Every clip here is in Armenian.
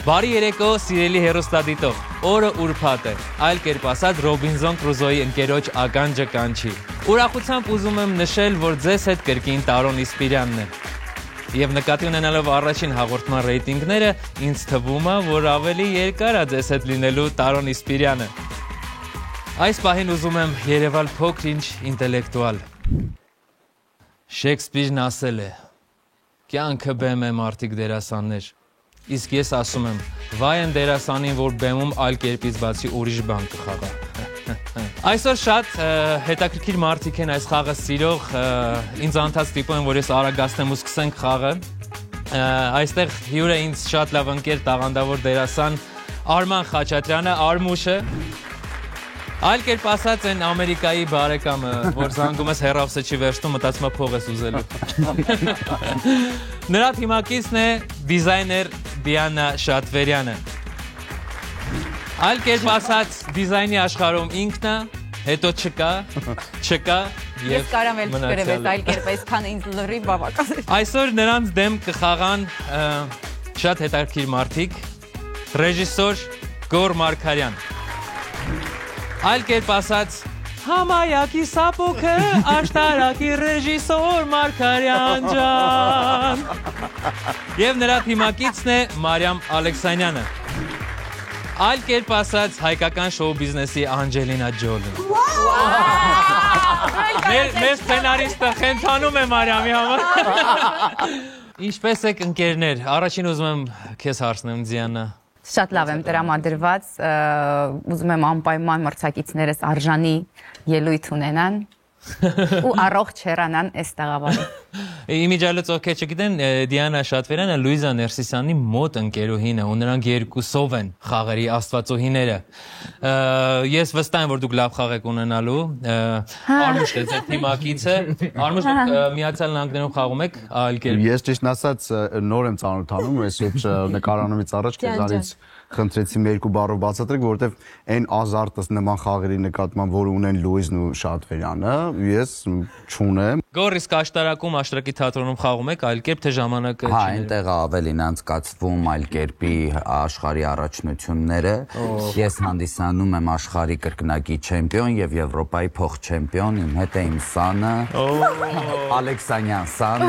Բարի երեկո, սիրելի հեռուստադիտող, օրը ուրբաթ է, այլ կերպ ասած Ռոբինզոն Կրուզոյի ընկերոջ ականջը կանչի։ Ուրախությամբ ուզում եմ նշել, որ ձեզ հետ կրկին Տարոն Իսպիրյանն է։ Եվ նկատի ունենալով առաջին հաղորդման ռեյտինգները, ինձ թվում է, որ ավելի երկար է ձեզ հետ լինելու Տարոն Իսպիրյանը։ Այս պահին ուզում եմ երևալ փոքր-ինչ ինտելեկտուալ։ Շեքսպիրն ասել է. «Կյանքը բեմ է մարդիկ դերասաններ»։ Իսկ ես ասում եմ, վայ են դերասանին, որ բեմում այլ կերպից բացի ուրիշ բան կխաղա։ Այսօր շատ հետաքրքիր մարդիկ են այս խաղը սիրող, ինձ անդադ ստիպում են, որ ես արագացնեմ ու սկսենք խաղը։ Այստեղ հյուրը ինձ շատ լավ ընկեր տաղանդավոր դերասան Արման Խաչատրյանը, Արմուշը։ Այլ կերպ ասած են Ամերիկայի բարեկամը, որ զանգում ես հեռախոսը չի վերցնում, մտածում է փող ես ուզելու։ Նրա թիմակիցն է դիզայներ Դիանա Շատվերյանը։ Այլ կերպ ասած դիզայնի աշխարհում ինքն է, հետո չկա Ես կարամ էլ չկրևես այլ կերպ, այսքան ինձ լրի բավական է։ Այսօր նրանց դեմ կխաղան շատ հետաքրքիր մարդիկ, ռեժիսոր Գոր Մարգարյան։ Այլ կերպ ասած Համայակի սապոքը աշտարակի ռեժիսոր Մարգարյան ջան։ Եվ նրա թիմակիցն է Մարիամ Ալեքսանյանը։ Այլ կերպ ասած հայկական շոու բիզնեսի Անջելինա Ջոլին։ Մեր սցենարիստը խենթանում է Մարիամի համար։ Ինչպես եք ընկերներ, առաջին ուզում եմ քեզ հարցնեմ Դիանա։ Շատ լավ եմ տրամադրված, ուզում եմ անպայման մրցակիցներս արժանի ելույթ ունենան ու առողջ հեռանան այս տաղավարում։ Իմիջիալից ովքեր չգիտեն, Դիանա Շատվերյանը Լուիզա Ներսիսյանի մոտ ընկերուհին է ու նրանք երկուսով են խաղերի աստվածուհիները։ Ես վստահ եմ, որ դուք լավ խաղ եք ունենալու։ Արմուշ է ձեր թիմակիցը։ Արմուշ, Միացյալ Նահանգներում խաղում եք այլ կերպ։ Ես ճիշտ ասած նոր եմ ծանոթանում, այսօր նկարանումից առաջ քեզանից խնդրեցի մի երկու բառով բացատրեք, որովհետև այն ազարտը նման խաղերի նկատմամբ, որ ունեն Լուիզն ու Շատվերյանը, ես չունեմ։ Գոր, իսկ աշտարակում, աշտարակի թատրոնում խաղում եք այլ կերպ, թե ժամանակը չի։ Հա, այնտեղ ավելին անցկացվում այլ կերպի աշխարհի առաջնությունները։ Ես հանդիսանում եմ աշխարհի կրկնակի չեմպիոն եւ Եվրոպայի փոխ-չեմպիոն, իմ հետ է իմ սանը Ալեքսանյան սանը։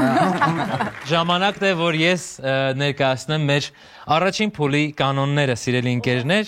Ժամանակն է, որ ես ներկայացնեմ մեր առաջին փուլի կանոնները, սիրելի ընկերներ։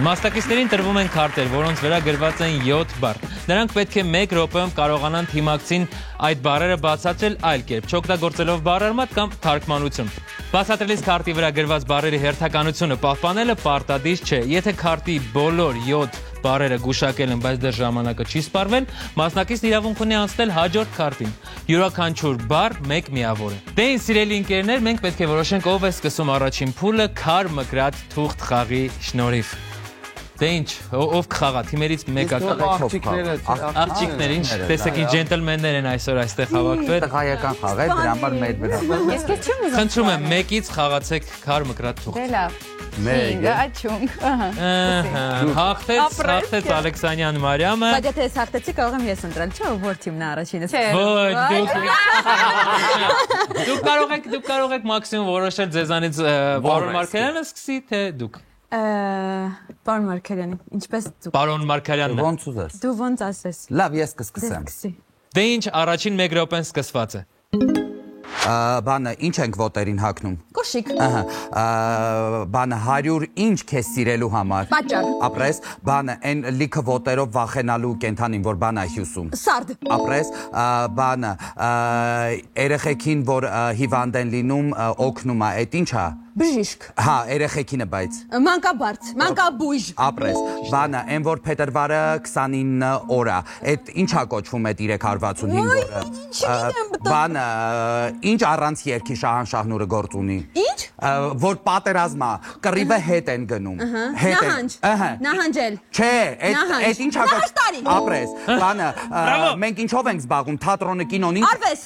Մասնակիցներին տրվում են քարտեր, որոնց վրա գրված են 7 բառ։ Նրանք պետք է 1 րոպեում կարողանան թիմակցին այդ բառերը բացատրել այլ կերպ, չօգտագործելով բառարմատ կամ թարգմանություն։ Բացատրելիս քարտի վրա գրված բառերի հերթականությունը պահպանելը պարտադիր չէ։ Եթե քարտի բոլոր 7 բառերը գուշակել են, բայց դեռ ժամանակը չի սպառվել, մասնակիցն իրավունք ունի անցնել հաջորդ քարտին։ Յուրաքանչյուր բառ 1 միավոր է։ Դե ինձ սիրելի ընկերներ, մենք պետք է որոշենք ով է սկսում առաջին փուլը քար մկրատ թուղթ խաղի շնորհիվ։ Դե ինչ, ով կխաղա, թիմերից մեկը աղջիկներ, ինչ, տեսեք ինչ ջենտլմեններ են այսօր այստեղ հավաքվել։ Տղայական խաղ է, դրա համար մեր վրա։ Ես քեզ չեմ ուզում։ Խնդրում եմ, մեկից խաղացեք քար մկրատ թուղթ։ Դե լավ։ Մեկ Աչունք։ Հաղթեց Ալեքսանյան Մարիամը։ Բայց եթե ես հաղթեցի, կարող եմ ես ընտրել, չէ՞, որ թիմն է առաջինը։ Ոչ, դուք կարող եք մաքսիմում որոշել ձեզանից Պարոն Մարգարյանը սկսի, թե դուք։ Պարոն Մարգարյանը, ինչպես դուք։ Պարոն Մարգարյանն է։ Ոնց ուզես։ Դու ոնց ասես։ Լավ, ես կսկսեմ։ Դե ինչ, առաջին 1 րոպեն սկսված է։ Բանը ինչ ենք ոտերին հագնում։ Կոշիկ։ Բանը 100 ինչ քեզ սիրելու համար։ Պատճառ։ Ապրես, բանը այն լիքը ոտերով վախենալու կենթանին, որ բան է հյուսում։ Սարդ։ Ապրես, բանը երեխեքին, որ հիվանդ են լինում, օգնում է, այդ ինչ է։ Բժիշկ։ Հա, երեխեքինը բայց։ Մանկաբարձ, մանկաբույժ։ Ապրես, բանը, այն որ փետրվարը 29 օր է, այդ ինչա կոչվում այդ 365 օրը։ Բանը, ինչ առանց երկի շահանշահնուրը գործ ունի։ Ինչ։ Որ պատերազմա, կռիվը հետ են գնում։ Նահանջ։ Նահանջել։ Չէ, այդ ինչա կոչվում։ ապրես, բանը, մենք ինչով ենք զբաղվում, թատրոնը, կինոն ինչ։ Արվեստ։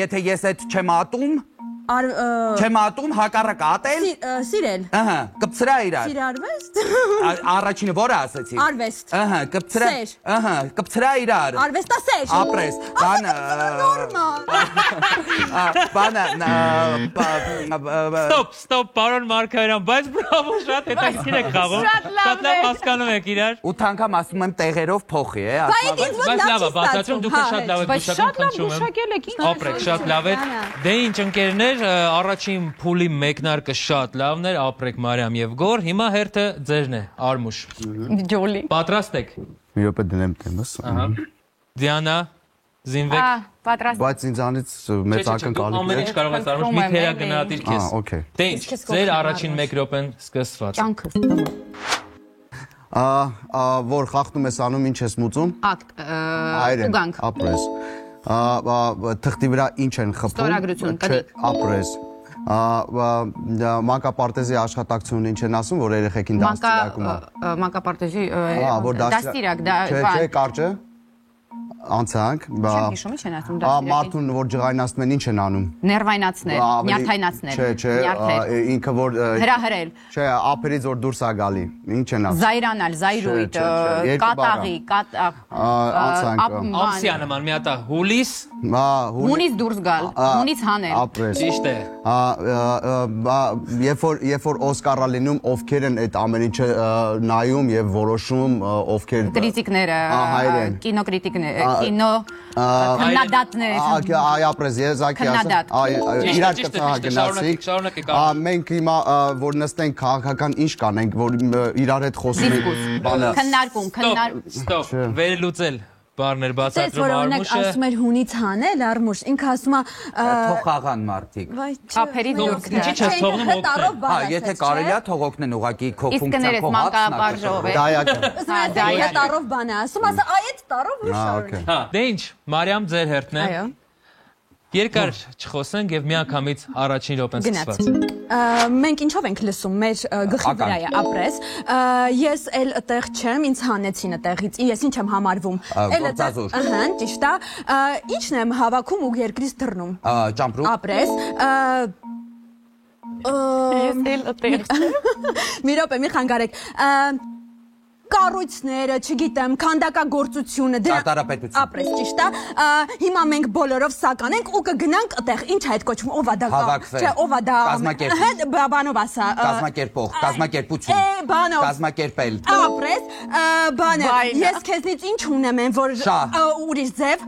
Եթե ես այդ չեմ ատում, Չեմ ատում հակառակ ատել։ Սիրել։ Ահա, կպցրա իրար։ Սիրարվեստ։ Առաջինը որը ասեցի։ Արվեստ։ Ահա, կպցրա։ Սեր։ Ահա, կպցրա իրար։ Արվեստասեր։ Ապրես։ Բանը։ Ստոպ, պարոն Մարգարյան, բայց բրավո, շատ հետաքրքիր եք խաղում։ Շատ լավ հասկանում եք իրար։ 8 անգամ ասում եմ տեղերով փոխի, Բայց լավ է, բացատրում դուք շատ լավ եք գուշակում, խնդրում եմ։ գուշակել եք, ինչ Ապրեք, շատ լավ է։ Դե ինչ ընկերներ, առաջին փուլի մեկնարկը շատ լավն էր, Ապրեք, Մարիամ եւ Գոր, հիմա հերթը ձերն է, Արմուշ։ ջոլի։ Պատրաստ եք։ Մի րոպե դնեմ տեմս։ Դիանա, զինվեք։ Պատրաստ։ Բայց ինձանից մեծ ակնկալիք Ամեն ինչ կարող ես Արմուշ, մի թերա գնահատիր քեզ։ օքեյ։ Դե ինչ, ձեր առաջին 1 րոպեն սկսված։ Կյանքս։ Որ խախտում ես անում, ինչ ես մուծում։ Ակտ, ուգանք։ Ապրես։ Թղթի վրա ինչ են խփում։ Ստորագրություն, կնիկ։ Ապրես։ Մանկապարտեզի աշխատակցությունն ինչ են ասում, որ երեխեքին դաստիարակում է։ Մանկապարտեզի որ դաստիարակ, Չէ, կարճը։ Անցանք, Չեմ հիշում, ինչ են ասում դաստիարակին։ Մարդուն որ ջղայնացնում են, ինչ են անում։ Ներվայնացնել, նյարդայնացնել։ Չէ, ինքը որ հրահրել։ Չէ, ափերից որ դուրս է գալի։ Ինչ են ասում։ Զայրանալ, զայրույթ, կատաղի, Ամսյա նման մի հատ է, հուլիս։ հունից դուրս գալ, հունից հանել։ Ապրես։ Ճիշտ է։ Երբ որ Օսկարը լինում, ովքեր են այդ ամեն ինչը նայում եւ որոշում, ովքեր Կրիտիկները, կինոկրիտիկները, կինո քննադատներ։ Այ ապրես, եզակի իրար կցահագնացիք։ Մենք հիմա որ նստենք քաղաքական ինչ կանենք, որ իրար հետ խոսում ենք։ Քննարկում, Ստոպ, վերլուծել։ Բարներ բացատրում Արմուշը։ Արմուշը։ Ասում էր հունից հանել Արմուշ, ինքը ասում է Թողաղան մարդիկ։ Ափերի դուրս գալ։ Ինչի՞ չես թողնում օգնել։ Հա, եթե կարելի է թող օգնեն ուղակի քո Իսկ ֆունկցիա կներես քո մանկապարժով է։ Դայակը։ Այդ տարով բան է ասում, ասա այդ տարով ու շարունակ։ Հա, դե ինչ, Մարիամ ձեր հերթն է։ Այո։ Երկար չխոսենք եւ միանգամից առաջին րոպեն սկսված։ Մենք ինչով ենք լսում մեր գլխի վրա է ապրես ես էլ այդտեղ չեմ ինձ հանեցին այդտեղից ես ինչ եմ համարվում գործազուր ըհը ճիշտ է ինչն եմ հավաքում ու երկրից դռնում ճամպրուկ ապրես Ես էլ այդտեղ չեմ։ մի րոպե մի խանգարեք կառույցները, չգիտեմ, քանդակագործությունը, ճարտարապետություն։ Ապրես, ճիշտ է։ Հիմա մենք բոլորով սա կանենք ու կգնանք այդտեղ, ինչ է այդ կոչվում, ով է դա։ Չէ, ով է դա։ Բանով ասա։ Կազմակերպող, կազմակերպություն։ Բանով։ Կազմակերպել։ Ապրես, բանը։ Ես քեզնից ինչ ունեմ, որ ուրիշ ձև։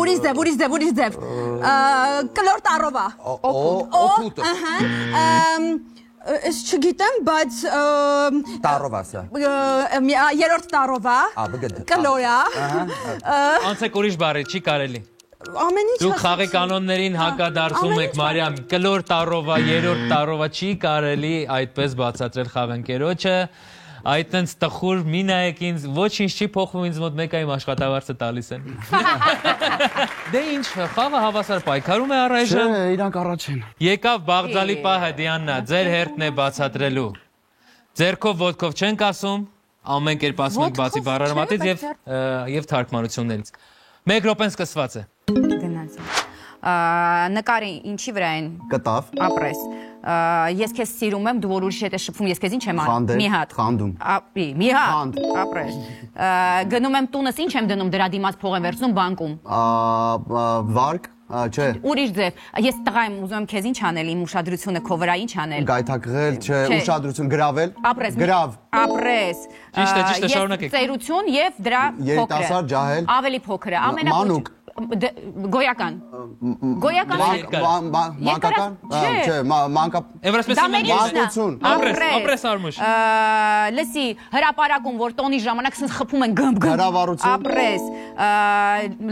Ուրիշ ձև։ Կլոր տարովա։ Օգուտ։ Ես չգիտեմ, բայց տարով ասա։ երրորդ տարովա։ Կլորա։ Անցեք ուրիշ բառի, չի կարելի։ Ամեն ինչ։ Դուք խաղի կանոններին հակադարձում եք, Մարիամ, կլոր տարովա, երրորդ տարովա չի կարելի այդպես բացատրել խաղընկերոջը։ Այդ տենց տխուր մի նայեք ինձ, ոչինչ չի փոխվում ինձ մոտ մեկ այ իմ աշխատավարձը տալիս են։ Դե ինչ, խաղը հավասար պայքարում է առայժմ։ Չէ, իրանք առաջ են։ Եկավ Բաղդալի պահը, Դիանա, ձեր հերթն է բացատրելու։ Ձերքով ոտքով չենք ասում, ամեն կերպ ասում ենք բացի բառարմատից եւ թարգմանություններից։ 1 րոպեն սկսված է։ Գնացի։ Նկարի ինչի վրա են։ Կտավ։ Ապրես։ Ես քեզ սիրում եմ, դու որ ուրիշ հետ ես շփվում, ես քեզ ինչ եմ անում։ Մի հատ։ Խանդում։ Մի հատ։ Ապրես։ Գնում եմ տունս, ինչ եմ դնում, դրա դիմաց փող եմ վերցնում բանկում։ Վարկ, չէ։ Ուրիշ ձև։ Ես տղա եմ, ուզում եմ քեզ ինչ անել, իմ ուշադրությունը քո վրա ինչ անել։ Գայթակղել, չէ, ուշադրություն գրավել։ Ապրես։ Գրավ։ Ապրես։ Ճիշտ է, շարունակեք։ Ծերություն եւ դրա փոքրը։ Երիտասարդ ջահել։ Ավելի փոքրը, Մանուկ։ Գոյական։ Գոյական։ Մանկական։ Չէ, մանկապ։ Մանկություն։ Ապրես Արմուշ։ Լսի, հրապարակում, որ տոնի ժամանակ սենց խփում են գմբ։ Հրավառություն։ Ապրես։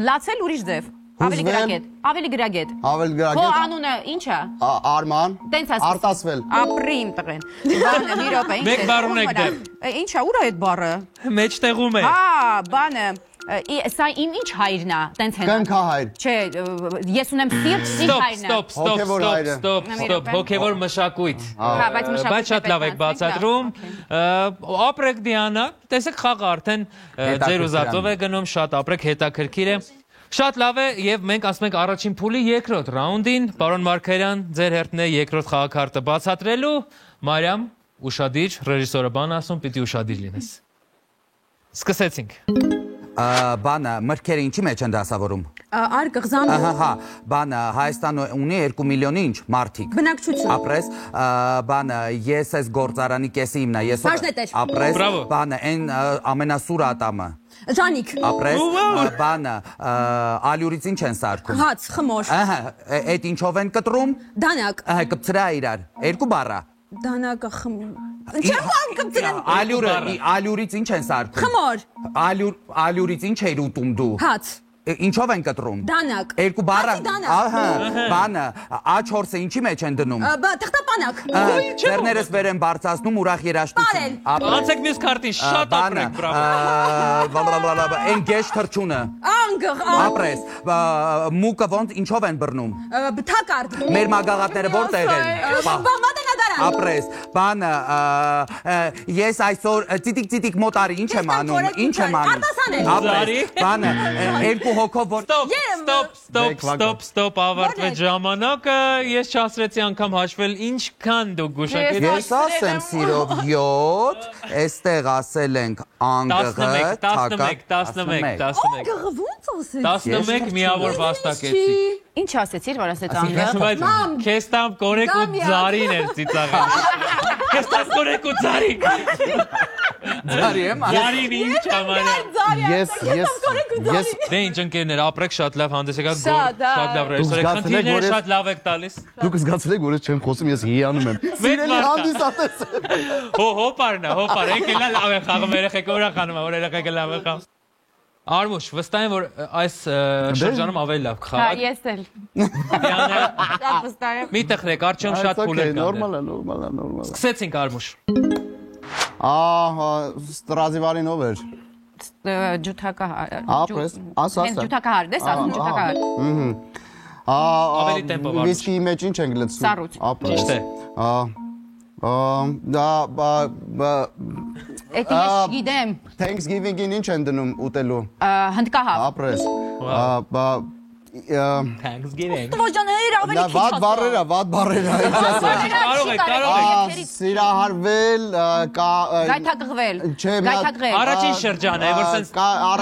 Լացել ուրիշ ձև։ Ավելի գրագետ։ Քո անունը ի՞նչ է։ Արման։ Արտասվել։ Ապրի իմ տղեն։ Բանը մի րոպե, ինչ է։ Մեկ բառ ունեք դեռ։ Ինչ է, ուր է այդ բառը։ Մեջտեղում է։ Հա, բանը։ Սա իմ ինչ հայրն է, տենց հեն։ Կնքահայր։ Չէ, ես ունեմ սիրտ, ինչ հայրն է։ Ստոպ, հոգևոր մշակույթ։ Բայց շատ լավ եք բացատրում։ Ապրեք Դիանա, տեսեք խաղը արդեն ձեր ուզածով է գնում, շատ ապրեք, հետաքրքիր է։ Շատ լավ է եւ մենք ասում ենք առաջին փուլի երկրորդ ռաունդին, պարոն Մարգարյան, ձեր հերթն է երկրորդ խաղաքարտը բացատրելու։ Մարիամ, ուշադիր, ռեժիսորը բան ասում, պիտի ուշադիր լինես։ Սկսեցինք։ Բանը մրգերը ինչի մեջ են դասավորում։ Արգղզամը։ Հա, բանը Հայաստանը ունի 2 միլիոն ինչ մարդիկ։ Բնակչություն։ Ապրես, բանը ես այս գործարանի կեսի իմնա, ես ապրես, բանը այն ամենասուր ատամը։ Ժանիկ։ Ապրես, բանը ալյուրից ինչ են սարքում։ Հաց, խմոր։ Այդ ինչով են կտրում։ Դանակ։ Կպցրա իրար, 2 բառա։ Դանակը Չեմ կպցրեմ։ Ալյուրից ինչ են սարքում։ Խմոր։ Ալյուրից ինչ էր ուտում դու։ Հաց։ Ինչով են կտրում։ Դանակ։ 2 բառա։ Ահա, բանը A4-ը ինչի մեջ են դնում։ Թղթապանակ։ Ձեռներս վեր են բարձրացնում ուրախ երաշտություն։ Անցեք մյուս քարտին, շատ ապրեք, բրավո։ Այն գեշ թրջունը։ Անգղ։ Ապրես, մուկը ոնց ինչով են բռնում։ Թակարդ։ Մեր մագաղատները որտեղ են։ Ապրես, բանը ես այսօր ծիտիկ մոտարի ինչ եմ անում, ինչ եմ անում։ Ապրես, բանը 2 հոգով որ Ստոպ, ավարտվեց ժամանակը, ես չասրեցի անգամ հաշվել ինչքան դուք գուշակեցիք։ Ես ասեմ սիրով 7, այստեղ ասել ենք անգղը, 11 միավոր վաստակեցիք։ Ինչ ասեցիր, որ ասեց անգղ։ Քեզ տամ կորեք ու ձարին էր ծիծաղել։ Քեզ տամ կորեք ու ձարի։ Ձարի եմ։ Ձարին ինչ ամանա։ Ես Դե ինչ ընկերներ, ապրեք շատ լավ հանդես եկաք, շատ լավ ռեժիսոր եք, խնդիրները շատ լավ եք տալիս։ Դուք զգացել եք, որ ես չեմ խոսում, ես հիանում եմ։ Սիրելի հանդիսատես։ Հոպարնա, եկել է լավ է խաղում, երեխեք ուրախանում, որ երեխեքը լավ է խաղում։ Արմուշ, վստահ եմ, որ այս շրջանում ավելի լավ կխաղաք։ Ես էլ։ Շատ վստահ եմ։ Մի տխրեք, արդյոք շատ փուլ եք նորմալ է։ Սկսեցինք Արմուշ։ Ստրազիվարին ով էր։ Ջութակահար։ Ապրես, ասա։ Հենց ջութակահար, դες ասում ջութակահար։ Ավելի տեմպով Արմուշ։ Վիսկիի մեջ ինչ ենք լցնում։ Սառույց։ Ճիշտ է։ Էդի ես չգիտեմ։ Thanksgiving-ին ինչ են դնում ուտելու։ Հնդկահավ։ Ապրես։ Thanksgiving։ Ոջաներ ավելի քիչ։ Վատ բարերա, ինչ ասեմ։ Կարող եք։ Սիրահարվել, Գայթակղվել։ Գայթակղել։ Առաջին շրջան է, որ սենց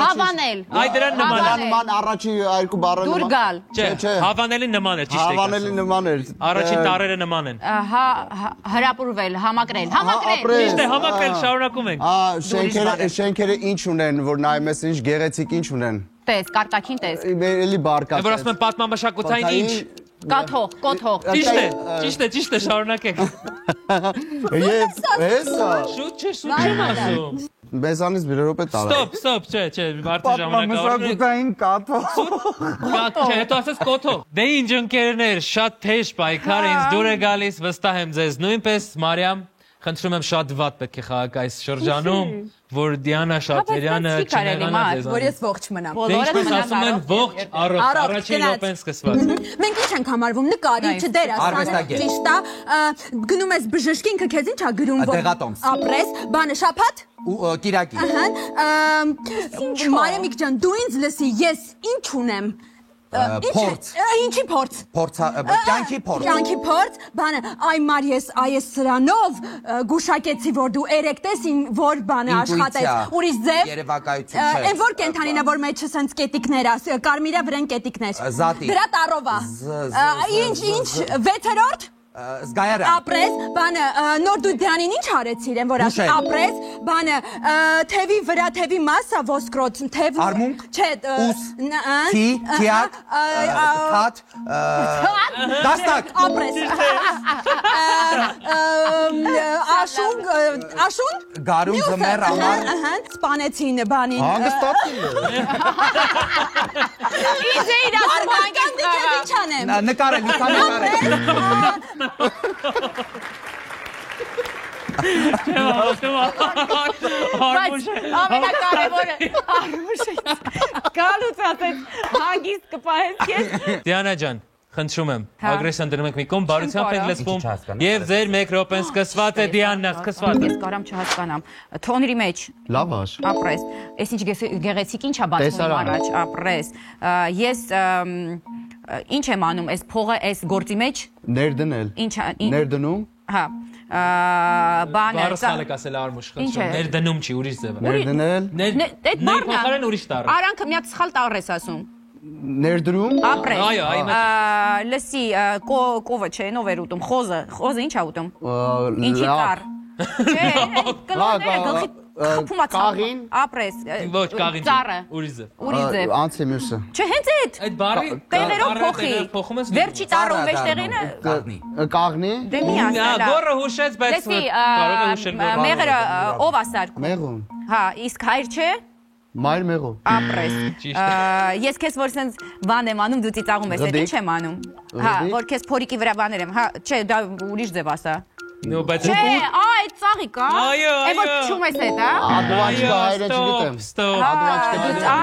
Հավանել։ Այ դրան նման է։ նման առաջի 2 բառը Դուր գալ։ Չէ, հավանելի նման է, ճիշտ է։ Հավանելի նման էր։ Առաջին տառերը նման են։ Հրապուրվել, համակրել։ Ճիշտ է, համակրել, շարունակում ենք։ Շենքերը ինչ ունեն, որ նայում ես ինչ գեղեցիկ ինչ ունեն։ Տես, կարտակին տես։ Էլի բարկա։ Որ ասում են պատմամշակութային ինչ։ Կաթող, կոթող։ Ճիշտ է, շարունակեք։ Եվ հեսա։ Շուտ չեմ ասում։ Մեզանից մի րոպե տարա։ Ստոպ, չէ, վարտի ժամանակը։ Պատմամշակութային կաթող։ Չէ, հետո ասես կոթող։ Դե ինչ ընկերներ, շատ թեժ պայքար ինձ դուր է գալիս, վստահ եմ ձեզ նույնպես, Մարիամ, խնդրում եմ շատ վատ պետք է խաղաք այս շրջանում, որ Դիանա Շատերյանը չնեղանա ձեզ։ Որ ես ողջ մնամ։ Դե ինչպես ասում են, ողջ առողջ, առաջին րոպեն սկսված։ Մենք ինչ ենք համարվում, նկարիչ, դերասան, ճիշտ է, գնում ես բժշկի, ինքը քեզ ինչ է գրում, որ ապրես, բանը շաբաթ Կիրակի։ Մարիամիկ ջան, դու ինձ լսի, ես ինչ ունեմ։ Փորձ։ Ինչի փորձ։ Կյանքի փորձ։ Կյանքի փորձ, բանը, այ Մարիես, այս սրանով գուշակեցի, որ դու երեքտեսին որ բանը աշխատես, ուրիշ ձև։ Երևակայություն չէ։ Այն որ կենթանին է, որ մեջը սենց կետիկներ է, կարմիրա վրան կետիկներ։ Զատի։ Դրա տարով է։ Ինչ, 6-րդ։ Զգայարը։ Ապրես, բանը, նոր դու դրանին ինչ արեցիր են, որ ապրես, բանը, թևի վրա, թևի մասա ոսկրոտ, թև... Արմունք, չէ, ուս, թի, թիակ, թատ, դաստակ։ Ապրես, աշուն, գարուն զմեր ամար, սպանեցին բանին։ Հանգստացին։ Ինչ է իր ասում հանգստացին։ նկարել, նկարել։ Ամենակարևորը Արմուշը գալուց ասեց հագիստ կպահես քեզ։ Դիանա ջան, խնդրում եմ, Հա։ ագրեսիան դնում ենք մի կողմ, բարությամբ ենք լսվում, Ինչ չհասկանում, եւ ձեր 1 րոպեն սկսված է Դիանա, սկսված է։ Ես կարամ չհասկանամ։ Թոնրի մեջ Լավ աշ։ ապրես։ Այս ինչ գեղեցիկ ինչ է բացվում Տեսարան։ առաջ, ապրես։ Ես ինչ եմ անում, այս փողը այս գործի մեջ Ներդնել։ ինչ Ներդնում։ հա բանը Բառը սալ եք ասել Արմուշ, Ինչ է։ խնդրում, ներդնում չի, ուրիշ ձև է։ Ներդնել։ Այդ բառն փոխարեն ուրիշ տառ է։ Արանքը մի հատ սխալ տառ ես ասում։ Ներդրում։ Ապրես։ Այո, այո, Լսի, կովը չէ, նով էր ուտում, խոզը ինչ է ուտում։ Ինչի տառ։ Չէ, կլաները գլխի խփում է Կաղին։ ապրես։ Ոչ, կաղին չի, Ծառը։ ուրիշ ձև։ Ուրիշ ձև։ Անցի մյուսը։ Չէ, հենց այդ։ Այդ բառի Տեղերով փոխի։ փոխում ես։ Վերջի տառը ու վերջտեղինը Կաղնի։ Կաղնի։ դե մի ասելա։ Գորը հուշեց, բայց Լսի, կարող է հուշել գորը։ մեղրը ով ասարկում։ Մեղուն։ Հա, իսկ հայր չէ։ Մայր մեղու։ Ապրես։ Ճիշտ Ես քեզ որ sense բան եմ անում, դու ծիծաղում ես, այդ Ղդիկ։ ինչ եմ անում։ Հա, Ղդիկ։ որ քեզ փորիկի վրա բաներ եմ։ Հա, չէ, դա ուրիշ ձև ասա։ Նո, բայց Չէ, այդ ծաղիկ է։ Այո, Այդ որ այո։ ճում ես այդ, հա։ Ադուանչկա հայրը չգիտեմ։ Ստոպ։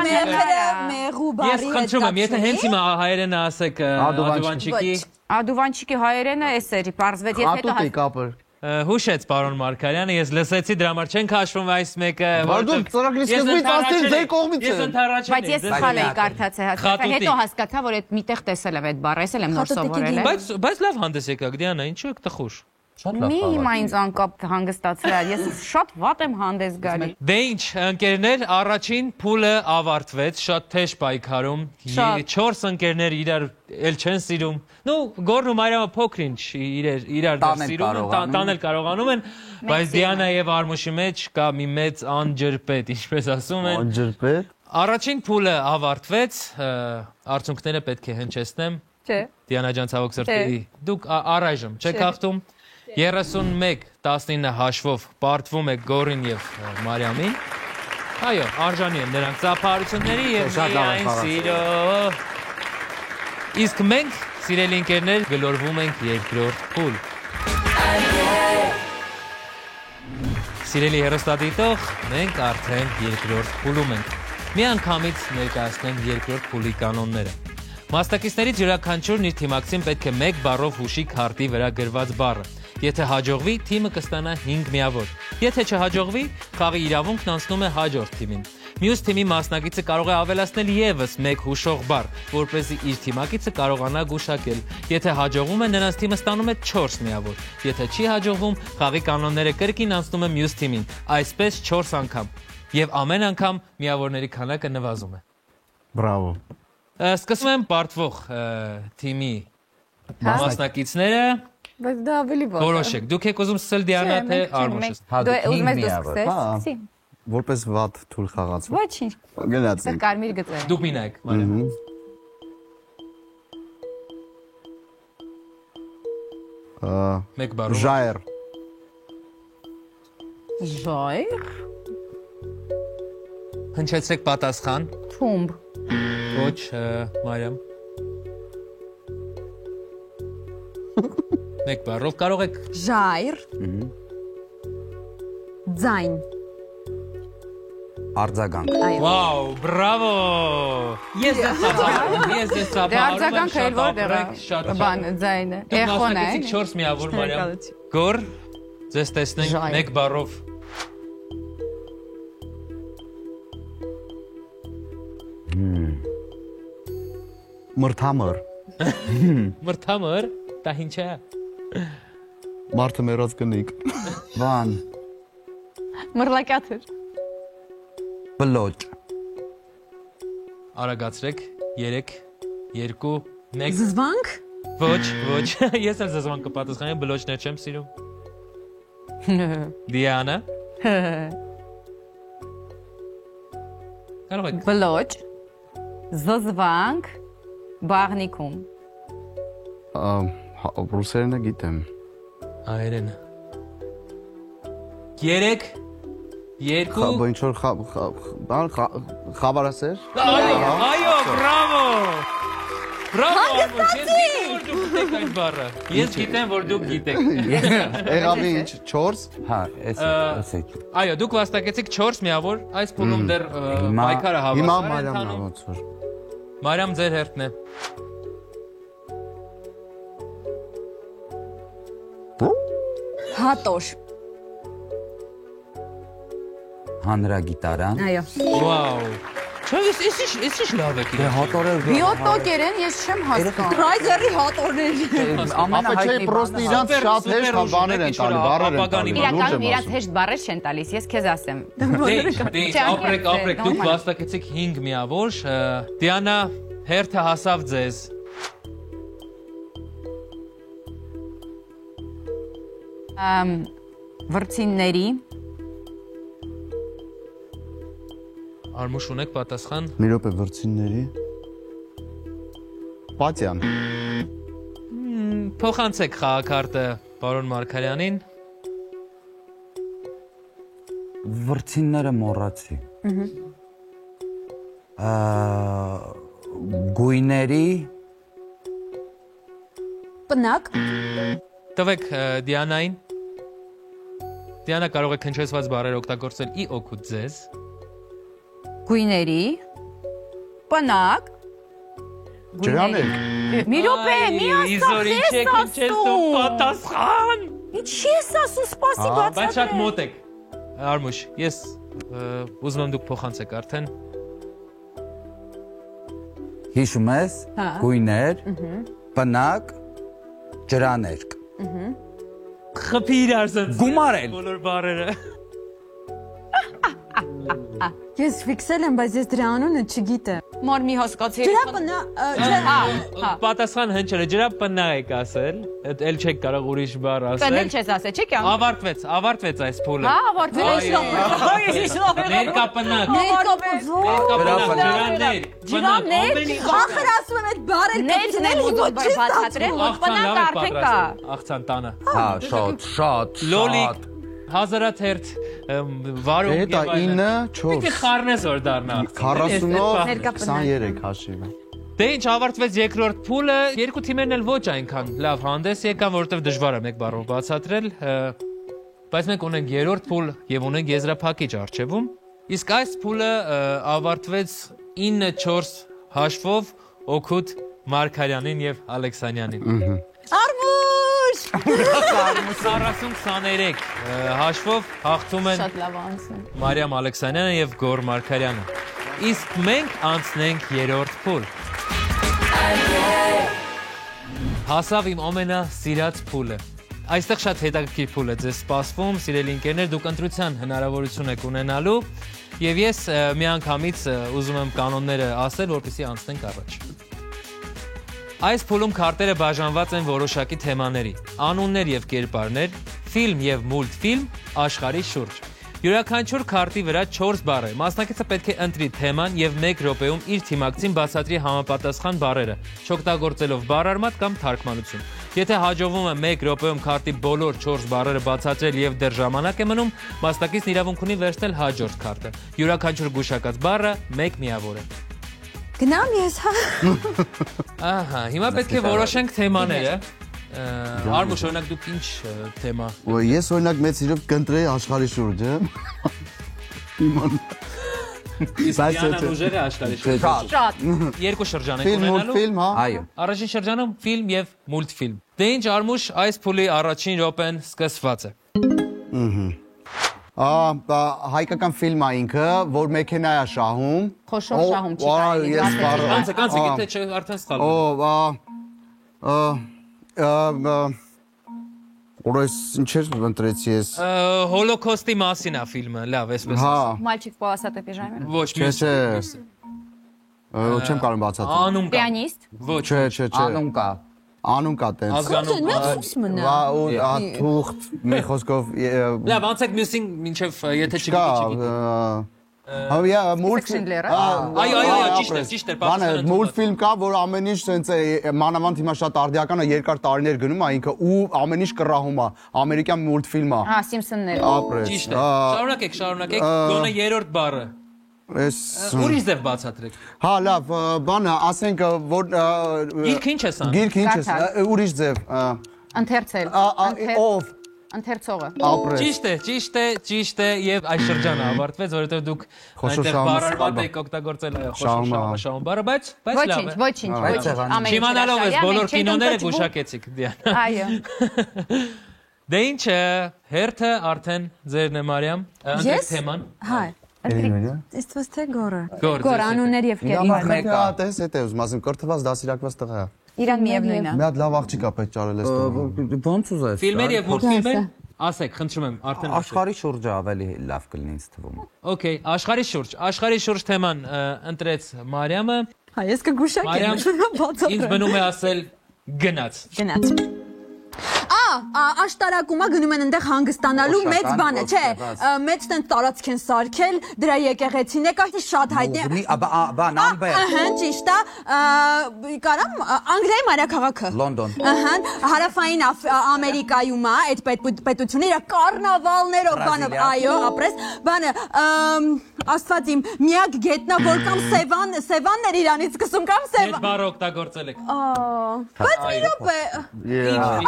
Մեղրը մեղու Ես բարի խնդրում եմ, եթե հենց հիմա հայերենը ասեք Ադուվանչիկի։ Ադուվանչիկի, Ադուվանչիկի հայերենը էս էրի, պարզվեց, ես հետո Ատուտի կապը։ հուշեց պարոն Մարգարյանը, ես լսեցի դրա համար չենք հաշվում այս մեկը, Բարդում ծրագրի սկզբից ասել ձեր կողմից Ես է։ ընդառաջել բայց ես սխալ էի կարդացել, Խատուտիկ։ հետո հասկացա, որ այդ միտեղ տեսել եմ այդ բառը, ասել եմ նոր Խատուտիկի սովորել եմ։ Բայց լավ հանդես եկաք Դիանա, ինչու եք տխուր։ Շատ լավ։ Մի խաղ է։ հիմա ինձ անկապ հանգստացրել, ես շատ վատ եմ հանդես գալի։ Դե ինչ, ընկերներ, առաջին փուլը ավարտվեց, շատ թեժ պայքարում, Շատ։ 4 ընկերներ իրար էլ չեն սիրում։ Ну, Գորն ու Մարիամը փոքր-ինչ իրար Տանել սիրում են, կարողանում։ տանել կարողանում են, բայց Դիանա եւ Արմուշի մեջ կա մի մեծ անջրպետ, ինչպես ասում են։ Անջրպետ։ Առաջին փուլը ավարտվեց, արդյունքները պետք է հնչեցնեմ։ Չէ։ Դիանա ջան, ցավոք սրտի, դուք առայժմ չեք հաղթում 31-19 հաշվով պարտվում է Գորին եւ Մարիամին։ Այո, արժանի են նրանք ծափարությունների եւ Շատ լավ միայն խաղաց։ սիրո։ Իսկ մենք, սիրելի ընկերներ, գլորվում ենք երկրորդ փուլ։ Սիրելի հեռուստադիտող, մենք արդեն երկրորդ փուլում ենք։ Մի անգամից ներկայացնենք երկրորդ փուլի կանոնները։ Մասնակիցներից յուրաքանչյուրն իր թիմակցին պետք է 1 բառով հուշի քարտի վրա գրված բառը։ Եթե հաջողվի, թիմը կստանա 5 միավոր։ Եթե չհաջողվի, խաղի իրավունքն անցնում է հաջորդ թիմին։ Մյուս թիմի մասնակիցը կարող է ավելացնել եւս 1 հուշող բառ, որպեսզի իր թիմակիցը կարողանա գուշակել։ Եթե հաջողվում է, նրանց թիմը ստանում է 4 միավոր։ Եթե չի հաջողվում, խաղի կանոնները կրկին անցնում է մյուս թիմին, այսպես 4 անգամ։ Եվ ամեն անգամ միավորների քանակը նվազում է։ Բրավո։ Սկսում եմ պարտվող թիմի մասնակիցները։ Բայց դա ավելի ո՞ր։ Որոշեք, դուք եք ուզում սկսել Դիանա թե Արմուշը։ Դու ուզում ես դու Հա։ սկսես։ Որպես վատ թուլ խաղացու։ Ոչինչ։ Սա Գնացինք։ կարմիր գծեր։ Դուք մի նայեք, Մարիամ։ Մեկ բառով։ Ժայր։ Ժայր։ Հնչեցրեք պատասխան։ Թումբ։ Ոչ, Մարիամ։ Մեկ բառով կարող եք Ժայր։ Ձայն։ Արձագանք։ Վաու, բրավո։ Ես դες Դե արձագանքը էլ որտեղ է։ Բանը ձայնը։ Էխոն է։ 4 միավոր Մարիամ։ Գոր, ձեզ տեսնենք Ժայր։ մեկ բառով։ Մրթամր։ Մրթամր, դա ինչ է։ Մարդը մեռած կնիկ։ Բան։ Մռլակյաթր։ Բլոճ։ Արագացրեք 3 2 1 Զզվանք։ Ոչ, ես էլ զզվան կպատասխանեմ, բլոճներ չեմ սիրում։ Դիանա։ Կարող եք։ Բլոճ։ Զզվանք։ Բաղնիկում։ Ռուսերենը գիտեմ։ Այրեն։ 3 2 Ինչ որ խաբարասեր։ Այո, բրավո։ Բրավո, ես գիտեմ, որ դուք գիտեք այդ բառը։ Ես գիտեմ, որ դուք գիտեք։ Եղավ ինչ 4։ Հա, էս։ Այո, դուք վաստակեցիք 4 միավոր, այս փուլում դեռ Հիմա- պայքարը Հիմա հավասար է Մարիամն ընթանում։ ոնց որ։ Մարիամ ձեր հերթն է։ Հատոր։ Հանրագիտարան։ Այո։ Վաու։ Չէ, էս լավ է իրեն։ Հատորը Բիոտոկերեն ես չեմ հասկանում։ Ռայզերի հատորներ։ Ամենահայտնի պրոստը իրանց շատ հեշտ բաներ են տալի, բառեր են տալի։ Իրականում իրանց հեշտ բառեր չեն տալիս, ես քեզ ասեմ։ Ապրեք, դուք վաստակեցիք 5 միավոր։ Դիանա, հերթը հասավ ձեզ։ Վրցինների Արմուշ ունեք պատասխան։ Մի րոպե վրցինների։ Պատյան։ Փոխանցեք խաղակարտը պարոն Մարգարյանին։ վրցինները մոռացի։ Գույների Բնակ։ Տվեք Դիանային։ Դիանա կարող է քնչեցված բառեր օգտագործել ի օգուտ ձեզ։ գույների բնակ Ջրաներ։ մի րոպե, մի Իզորի ասա, չեք քնչեցնում պատասխան։ Ինչի ես ասում, սպասի Բայց շատ բացատրել։ մոտ եք։ Արմուշ, ես ուզում եմ դուք փոխանցեք արդեն։ հիշում ես գույներ բնակ ջրաներ Խփիր արսած։ Գումարել։ Բոլոր բառերը։ Ես ֆիքսել եմ, բայց ես դրա անունը չգիտեմ։ Մոր մի հասկացի։ Ջրապնա, Պատասխան հնչել է, ջրապնա եք ասել, էլ չեք կարող ուրիշ բառ ասել։ Կնել չես ասել, չի կան։ Ավարտվեց այս փուլը։ Հա, ավարտվել է։ Ներկապնակ, ջրաներ, Ախր ասում եմ այդ բառեր Ներքն եմ ուզում բացատրել, բնակ արդեն կա։ աղցան տանը։ հա շատ Լոլիկ, հազարաթերթ վարում Դա 9 4 Պիտի խառնես որ դառնա։ 40-ով 23 հաշիվը։ Դե ինչ ավարտվեց երկրորդ փուլը, երկու թիմերն էլ ոչ այնքան լավ հանդես եկան, որովհետև դժվար է մեկ բառով բացատրել, բայց մենք ունենք երրորդ փուլ եւ ունենք եզրափակիչ արժեվում։ Իսկ այս փուլը ավարտվեց 9-4 հաշվով օգուտ Մարգարյանին եւ Ալեքսանյանին։ Արմուշ 40-23 հաշվով հաղթում են Շատ լավ անցնում։ Մարիամ Ալեքսանյանը եւ Գոր Մարգարյանը։ Իսկ մենք անցնենք երրորդ փուլ։ Հասավ իմ ամենասիրած փուլը։ Այստեղ շատ հետաքրքիր փուլ է ձեզ սպասվում, սիրելի ընկերներ, դուք ընտրության հնարավորություն եք ունենալու եւ ես միանգամից ուզում եմ կանոնները ասել, որպեսզի անցնենք առաջ։ Այս փուլում քարտերը բաժանված են որոշակի թեմաների, անուններ եւ կերպարներ, ֆիլմ եւ մուլտֆիլմ, աշխարհի շուրջ։ Յուրաքանչյուր քարտի վրա 4 բառ է։ Մասնակիցը պետք է ընտրի թեման եւ 1 րոպեում իր թիմակցին բացատրի համապատասխան բառերը, չօգտագործելով բառարմատ կամ թարգմանություն։ Եթե հաջողվում է 1 րոպեում քարտի բոլոր 4 բառերը բացատրել եւ դեռ ժամանակ է մնում, մասնակիցն իրավունք ունի վերցնել հաջորդ քարտը։ Յուրաքանչյուր գուշակած բառը 1 միավոր է։ Գնամ ես, հա։ Ահա, հիմա պետք է որոշենք թեմաները։ Արմուշ, օրինակ դուք ինչ թեմա։ Ես օրինակ մեծ իրով կընտրեի աշխարհի շուրջը։ Իսպանիան ուժերը աշխարհի շուրջ։ Շատ։ Երկու շրջան եք Ֆիլմ, ունենալու։ մուլտֆիլմ, հա։ այո Առաջին շրջանում ֆիլմ եւ մուլտֆիլմ։ Դե ինչ Արմուշ, այս փուլի առաջին րոպեն սկսված է։ Հայկական ֆիլմ է ինքը, որ մեքենա է շահում։ Խոշոր շահում չի կարելի։ Ես բառը։ Կանց, գիտե չէ, արդեն սխալ։ Որս ինչեր ընտրեցի ես։ Հոլոկոստի մասին է ֆիլմը, լավ, այսպես։ Հա, Մальчик полосатый пижаме։ Ոչ, չէ, չէ։ Չեմ կարող բացատրել։ Անում կա։ Պիանիստ։ Ոչ, Չէ։ անում կա Անում կա տենց։ ազգանում։ Մենքուս մնա։ Վա ու թուղթ մի խոսքով Լավ, անցեք մյուսին, մինչև եթե կա։ չգիտի։ Հավիա մուլտ Սեքշնլերը։ Այո, ճիշտ է, Բանը պատասխանը։ մուլտֆիլմ կա, որ ամեն ինչ սենց է մանավանդ հիմա շատ արդիական է, երկար տարիներ գնում է ինքը ու ամեն ինչ կռահում է։ Ամերիկյան մուլտֆիլմ է։ Հա, Սիմփսոնները։ Ապրես։ Ճիշտ է։ Շարունակեք, գոնե երրորդ բառը։ Էս Ուրիշ ձև բացատրեք։ Հա, լավ, բանը, ասենք որ Գիրքը ինչ ես անում։ գիրքը ինչ է, ուրիշ ձև։ Ընթերցել։ Ով Ընթերցողը։ ապրես։ Ճիշտ է եւ այս շրջանը ավարտվեց, որովհետեւ դուք այնտեղ բառարված եք օգտագործել խոշոր բառը, բայց լավ է։ Ոչինչ։ Ամեն ինչ։ Չիմանալով ես բոլոր կինոները գուշակեցիք, Դիանա։ Այո։ Դե ինչ է, հերթը արդեն ձերն է Մարիամ, ընտրեք թեման։ Հա։ Էլինոյա։ Իստվս թե գորը։ Գոր անուններ եւ Մեկը գերի։ տես է ուզում, ասեմ կրթված դասիրակված տղա է։ Իրան միևնույնն է։ Մի հատ լավ աղջիկ է պետք ճարել էս տղան։ Ոնց ուզես։ Ֆիլմեր եւ մուլտֆիլմեր, ասեք, խնդրում եմ, արդեն Աշխարհի շուրջը ավելի լավ կլինի ինձ թվում։ Okay, աշխարհի շուրջ թեման ընտրեց Մարիամը։ Հա, ես կգուշակեմ։ Ինձ մնում է ասել գնաց։ Գնաց։ Աշտարակումա գնում են այնտեղ հանգստանալու մեծ բանը, չէ, մեծ տեն տարածք են սարքել, դրա եկեղեցին է, կա շատ հայտնի։ Բան ամբեր։ Ահա, ճիշտ է, կարամ Անգլիայի մայրաքաղաքը։ Լոնդոն։ Ահա, հարավային Ամերիկայում է այդ պետությունը իր կառնավալներով բանը, այո, ապրես, բանը, Աստված իմ, միակ գետնա, որ կամ Սևաններ իրանից սկսում կամ Այդ բառը օգտագործել եք։ Բայց մի րոպե։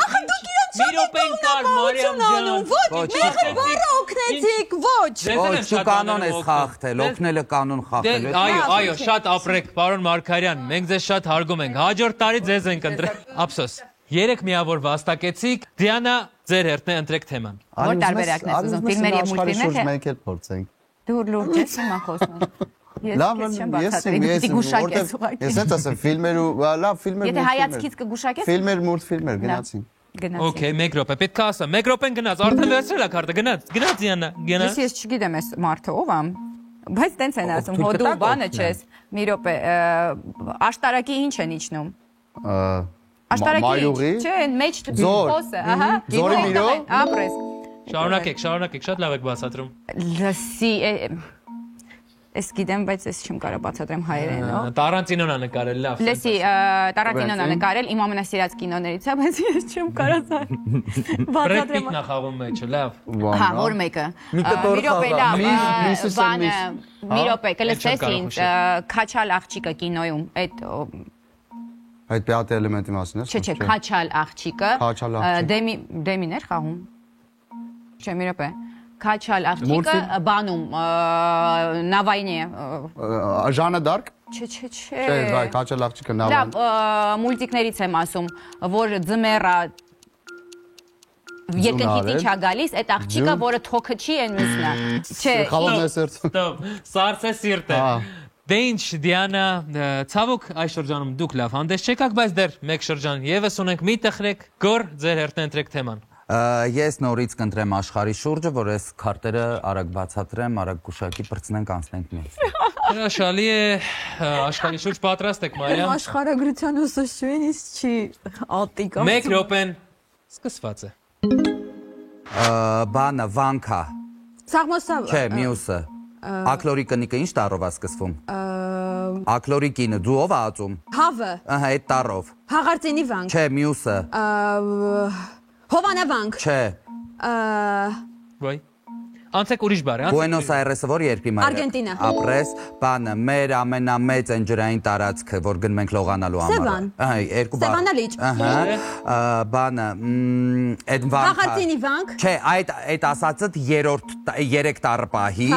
Ախա դուք իրան Մի րոպեն կար Մարիամ ջան։ Ոչ, մի բառը օգնեցիք, ոչ։ Ոչ, դու կանոն ես խախտել, օգնելը կանոն խախտել։ Այո, շատ ապրեք, պարոն Մարգարյան, մենք ձեզ շատ հարգում ենք։ Հաջորդ տարի ձեզ ենք ընտրել։ Ափսոս։ 3 միավոր վաստակեցիք։ Դիանա, ձեր հերթն է, ընտրեք թեման։ Որ տարբերակն ես ուզում, ֆիլմեր եւ մուլտֆիլմեր։ Մենք էլ փորձենք։ Դու լուրջ ես հիմա խոսում։ Լավ, ես հենց ասեմ ֆիլմեր ու լավ ֆիլմեր։ Եթե հայացքից կգուշակես։ Ֆիլմեր, մուլտֆիլմեր գնացին։ Okay, 1 րոպե, պետք է ասեմ։ 1 րոպեն գնաց, արդեն վերցրել ա քարտը, գնաց Դիանա, գնաց։ Ես չգիտեմ այս մարդը ով է, բայց տենց են ասում, հոդու բանը չես։ Մի րոպե, աշտարակի ինչ են իջնում։ Աշտարակի, չէ, մեջ խոսը, ահա։ Զորի միրով։ Ապրես։ Շարունակեք, շատ լավ եք բացատրում։ Լսի, ես գիտեմ, բայց ես չեմ կարող բացատրեմ հայերենով։ Տարանտինոն է նկարել, լավ։ Լսի, Տարանտինոն է նկարել, իմ ամենասիրած կինոներից է, բայց ես չեմ կարող բացատրեմ։ Բրեդ Պիտն է խաղում մեջը, լավ։ Հա, որ մեկը։ Մի րոպե լավ, բանը, մի րոպե, կլսես ինձ, Քաչալ աղջիկը կինոյում, այդ պիատ էլեմենտի մասին ես։ Չէ, Քաչալ աղջիկը։ Դեմին էր խաղում։ Չէ, մի րոպե։ Քաչալ աղջիկը բանում Նավայնի Ժաննա Դարկ։ Չէ։ Չէ, վայ, Քաչալ աղջիկը Նավայնի։ Լավ, մուլտիկներից եմ ասում, որ ձմեռա երկնքից ինչ է գալիս, այդ աղջիկը, որը թոքը չի են մյուսնա։ Չէ։ Խալոն է սերտ։ Ստոպ, սարսե սիրտը։ Դե ինչ, Դիանա, ցավոք այս շրջանում դուք լավ հանդես չեկաք, բայց դեռ մեկ շրջան եւս ունենք, մի տխրեք, Գոր, ձեր հերթն ընտրեք թեման։ Ես նորից կընտրեմ աշխարհի շուրջը, որ այս քարտերը արագ բացատրեմ, արագ գուշակի բրցնենք անցնենք մեզ։ Հրաշալի է, աշխարհի շուրջ պատրաստ եք, Մարիամ։ Աշխարհագրության ուսուցչուհին ինձ չի ատիկ։ 1 րոպեն սկսված է։ Բանը վանքա։ Սաղմոսավ։ Չէ, մյուսը։ Ակլորի կնիկը ինչ տառով է սկսվում։ Ակլորի կինը դու ով ածում։ Հավը։ Ահա այդ տառով։ Հաղարծինի վանք։ Չէ, մյուսը։ Հովանավանք։ Չէ։ Ոյ։ Անցեք ուրիշ բառ, Բուենոս Այրեսը որ երկրի մայր։ Արգենտինա։ Ապրես, բանը մեր ամենամեծ են ջրային տարածքը, որ գնում ենք լողանալու համար։ Սևան։ Ահա, երկու բառ։ Սևանալիճ։ Ահա, բանը, այդ վանքը։ Հաղարծինի վանք։ Չէ, այդ ասածդ 3 տառ պահի։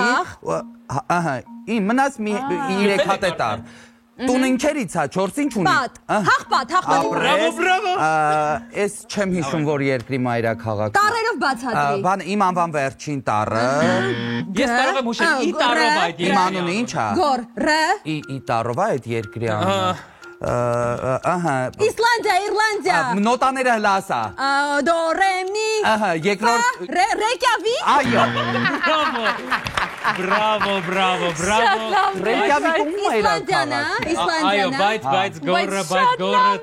Ահա, մնաց 3 հատ է տառ։ Տուն ինչերից է, 4-ին չունի։ Պատ, հաղպատ։ Բրավո։ Ես չեմ հիշում, որ երկրի մայրաքաղաք։ Տառերով բացատրի։ Բան իմ անվան վերջին տառը։ Ես կարող եմ ուշել ի տարով այդ Իմ անունը ինչ է։ Գոր, ռ։ Ի տարով է այդ երկրի անունը։ Ահա։ Իսլանդիա, Իռլանդիա։ Նոտաները հլասա։ Դո, ռե, մի։ Ահա, երկրորդ։ Ռեյկյավիկ։ Այո։ Բրավո։ Ռեյկյավիկում է Իսլանդիանա, Այո, բայց գորը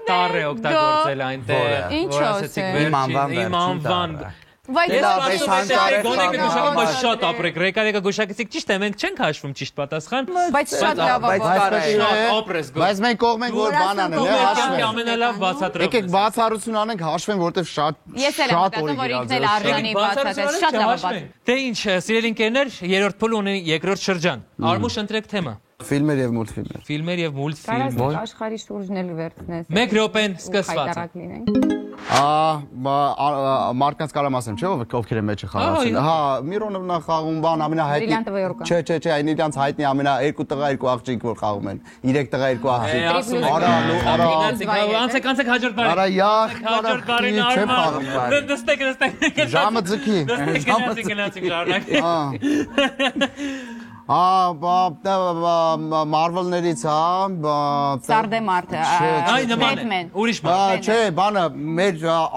տառ է օգտագործել այնտեղ։ Ինչ ասեմ։ Իմ անվան։ Բայց Շատ ապրեք, Ռեյկյավիկը գուշակեցիք, ճիշտ է, մենք չենք հաշվում ճիշտ պատասխան։ Բայց շատ լավ է։ Շատ ապրես գոր։ Բայց մենք կողմենք որ բան անեն, հաշվենք։ Ամենալավ բացատրում։ Եկեք բացառություն անենք, հաշվենք, որտեվ Ես էլ եմ մտածում, որ ինքն էլ արժանի բացատրել, շատ լավ է բացատրել։ Դե ինչ, սիրելի ընկերներ, երրորդ փուլ ունի երկրորդ շրջան։ Արմուշ ընտրեք թեմա։ Ֆիլմեր եւ մուլտֆիլմեր։ Ֆիլմեր եւ մուլտֆիլմեր։ Աշխարհի շուրջն էլ վերցնես։ 1 րոպեն սկսված։ Մարդկանց կարամ ասեմ, չէ՞ ովքեր են մեջը խաղացել։ Հա, Միրոնովնա խաղում բան ամենահայտնի։ Բրիլյանտովա Յորկա։ Չէ, այն իրանց հայտնի ամենա 2 տղա 2 աղջիկ որ խաղում են։ 3 տղա 2 աղջիկ։ Արա, Անցեք հաջորդ բարի։ Արա, յախ, Հաջորդ բարին չեմ խաղում։ Նստեք։ Ժամը ձգի։ Գնացինք շարունակ։ Մարվելներից, Սարդեմարտը, Այ նման է։ Ուրիշ բան։ Չէ, բանը մեր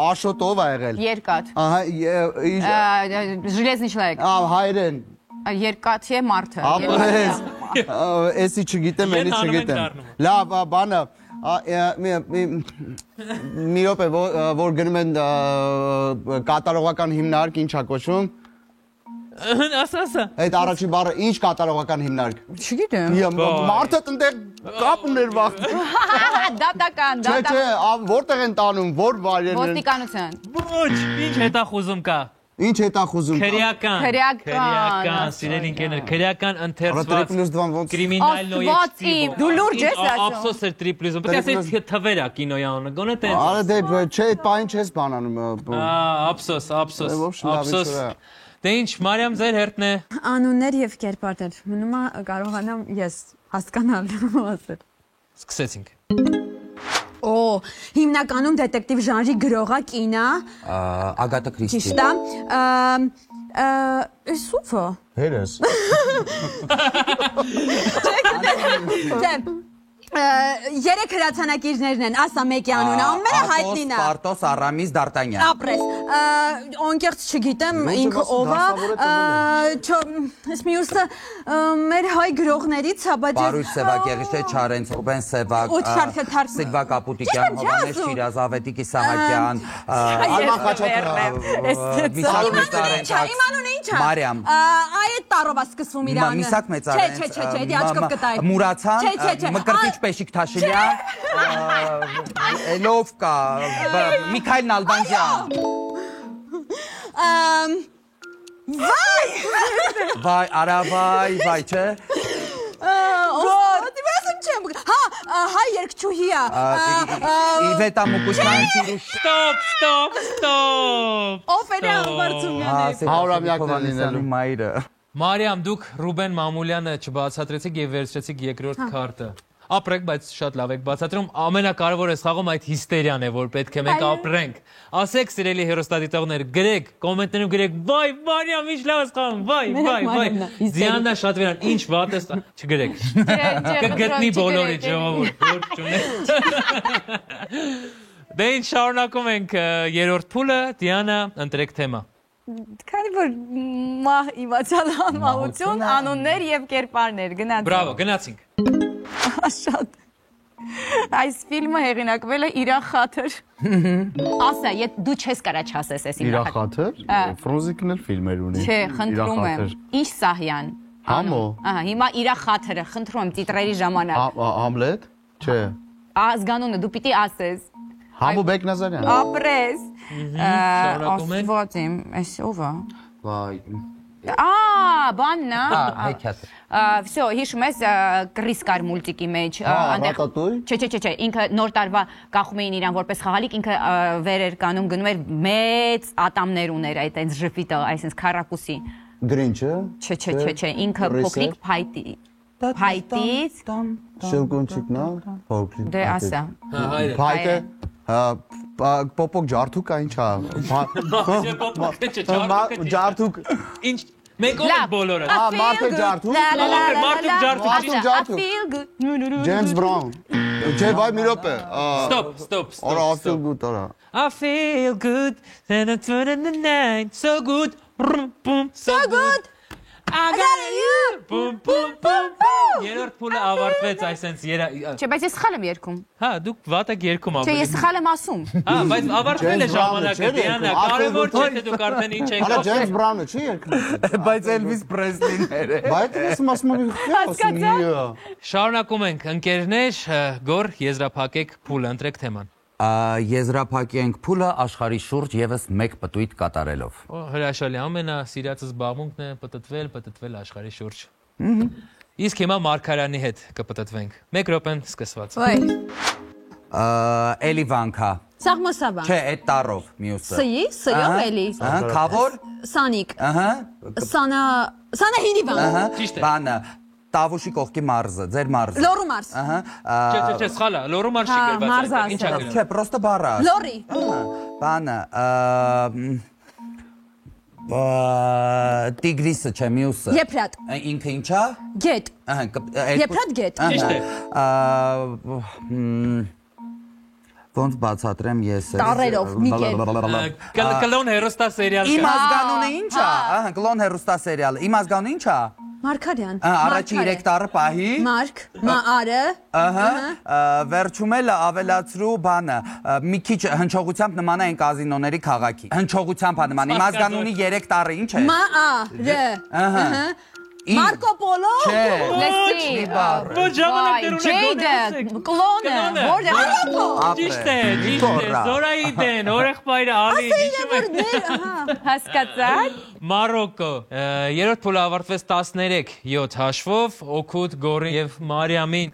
Աշոտով ա եղել։ Երկաթ։ Ահա, Ժելեզնի չլայք։ հայրեն։ Երկաթ է մարդը։ Էսի չգիտեմ, էլի չգիտեմ։ Լավ, բանը մի րոպե որ գնում են կատարողական հիմնարկ ինչա կոչվում։ Ասա։ Այդ առաջին բառը ինչ կատարողական հիմնարկ։ Չգիտեմ։ Մարդը տնտեղ կապ ուներ վաղ։ Դատական, Չէ, որտեղ են տանում, որ վայրերն են։ ոստիկանություն։ Ոչ, ինչ հետախուզում կա։ Ինչ հետախուզում։ Քրեական, սիրելի ընկերներ, քրեական ընթերցված կրիմինալնոյի դու լուրջ ես ասում։ Ափսոս էր տրիպլյուզում։ Պետք է ասես թվերա կինոյի անունը, գոնե տենց։ Արա դե չէ, այդ բանը չես բանանում։ Ափսոս։ Դե ինչ, Մարիամ ձեր հերթն է։ Անուններ եւ կերպարներ։ Մնում է կարողանամ ես հասկանալ ասել։ Սկսեցինք։ Հիմնականում դետեկտիվ ժանրի գրողա կինա։ Ագաթա Քրիստի։ Ճիշտ է։ Սուփո։ Հերս։ Չէ։ Երեք հրացանակիրներն են, ասա մեկի անունը, ամենը հայտնին է։ Պարտոս, Արամիս, Դարտանյան։ Ապրես, ոնքերց չգիտեմ ինքը ով է, ես մյուսը մեր հայ գրողներից է, բայց Պարույր Սևակեղիշե, Չարենց Ռուբեն Սևակ, Սիլվա Կապուտիկյան, Հովանես Շիրազ, Ավետիք Իսահակյան, Արման Խաչատրյան, Միսակ Մեծարենցակ, Իմ անունը ինչ է։ Մարիամ։ Այդ տառով է սկսվում իր անունը։ Միսակ Մեծարենց, Չէ, դի աչքով կտայ։ Մուրացան, Մկրտիչ Պեշիկ Թաշիլյան, Էլովկա, Միքայել Նալբանդյան։ Վայ, արա վայ, չէ։ Հայ երկչուհի է։ Իվետա Մուկուշյան Տիրուշ։ Ստոպ։ Օֆերա Վարդումյանը։ Հարամյակն լինելու մայրը։ Մարիամ, դուք Ռուբեն Մամուլյանը չբացատրեցիք եւ վերցրեցիք երկրորդ քարտը։ Ապրեք, բայց շատ լավ եք բացատրում։ Ամենակարևորը սխաղում այդ հիստերիան է, որ պետք է մենք ապրենք։ Ասեք, սիրելի հեռուստադիտողներ, գրեք, կոմենտներում գրեք, վայ, Մարիամ, ինչ լավ ես խաղում, վայ։ Զիաննա շատ վերան, ինչ վատ ես, չգրեք։ Կգտնի բոլորի ժողովուրդ, որ չունեք։ Դե ինչ շարունակում ենք երրորդ փուլը, Դիանա, ընտրեք թեմա։ Քանի որ մահ իմացյալ անմահություն, անուններ եւ կերպարներ գնացինք։ Բրավո, գնացինք։ Շատ։ Այս ֆիլմը հեղինակվել է Իրա Խաթր։ Ասա, դու չես կարա չասես այս Իրա Խաթր։ Ֆրոզիկն էլ ֆիլմեր ունի։ Չէ, խնդրում եմ։ Ինչ Սահյան։ Համո։ Ահա, հիմա Իրա Խաթրը, խնդրում եմ տիտրերի ժամանակ։ Համլետ։ Չէ։ Ազգանունը դու պիտի ասես։ Համո Բեկնազարյան։ Ապրես։ Աստված իմ, այս ով է։ Վայ։ Բանն է։ Հեքիաթ։ Всё, հիշում ես Կրիս կար մուլտիկի մեջ Ռատատույ։ Չէ, ինքը նոր տարվա կախում էին իրան որպես խաղալիք, ինքը վեր էր կանում գնում էր մեծ ատամներ ուներ այդ այնց ժպիտը, այսինքն քարակուսի։ Գրինչը։ Չէ, ինքը փոքրիկ փայտից Շելկոնչիկն է, փոքրիկ։ դե ասա։ Փայտը Պոպոկ ջարդուկ ինչա։ Ջարդուկ։ Ինչ մենք ով ենք բոլորը։ Մարդը ջարդուկ։ Ջեյմս Բրաուն։ Չէ, վայ մի րոպե։ Stop. Արա I feel good, արա։ I feel good, and it's in the night, so good, boom, so good. I got you, boom. Երրորդ փուլը ավարտվեց, այսպես Չէ, բայց ես սխալ եմ երգում։ Հա, դուք վատ եք երգում Չէ, ես սխալ եմ ասում։ Հա, բայց ավարտվել է ժամանակը, Դիանա, կարևոր չէ թե դուք արդեն ինչ եք Արա Ջեյմս Բրաունը չի երկնում։ Բայց Էլվիս Պրեսլին էր։ Բայց ես ասում եմ Շարունակում ենք, ընկերներ, գոր եզրափակեք փուլը, ընտրեք թեման։ Եզրափակենք փուլը աշխարհի շուրջ եւս մեկ պտույտ կատարելով։ Հրաշալի, ամենասիրածս զբաղմունքն է պտտվել աշխարհի շուրջ։ Իսկ հիմա Մարգարյանի հետ կպտտվենք։ 1 րոպեն սկսված։ Էլի Վանքա, Սաղմոսավան։ Չէ, այդ տարով մյուսը։ Սյով էլի։ Խավոր։ Սանիկ։ Ահա։ Սանահինիվան։ Ճիշտ է։ Բանը Տավուշի կողքի մարզը, ձեր մարզը։ Լոռու մարզ։ Ահա։ Չէ, սխալա, լոռու մարշի գրված մարզը է, ինչ ա գրել։ Չէ, պրոստը բառը։ Լոռի։ Բանը Տիգրիսը չէ, մյուսը։ Եփրատ։ Ինքը ինչա։ Գետ։ Ահա, Եփրատ գետ։ Ճիշտ է։ Ոնց բացատրեմ ես։ Տառերով, մի կերպ։ Կլոն հերոստա սերիալ Իմ կա։ ազգանունը ի՞նչ է։ Ահա, կլոն հերոստա սերիալը։ Իմ ազգանունը ի՞նչ է։ Մարգարյան։ Առաջի 3 տառը պահի։ Մարկ, Մաարը։ Ահա, վերջում էլ ավելացրու բանը, մի քիչ հնչողությամբ նման է այն կազինոների քաղաքի։ Հնչողությամբ է նման։ Իմ ազգանունի 3 տառը ի՞նչ է։ Մաարը։ Ահա։ Մարկո Պոլո։ Չէ։ Լսի, Ոչ ժամանակ դեր Ջեյդը, կլոնը, որտեղ Ճիշտ է, Զորայիդեն, օրեղբայրը Ալի, հիշում եք։ հասկացար։ Մարոկո, երրորդ փուլը ավարտվեց 13-7 հաշվով, Օգուտ, Գորին եւ Մարիամին,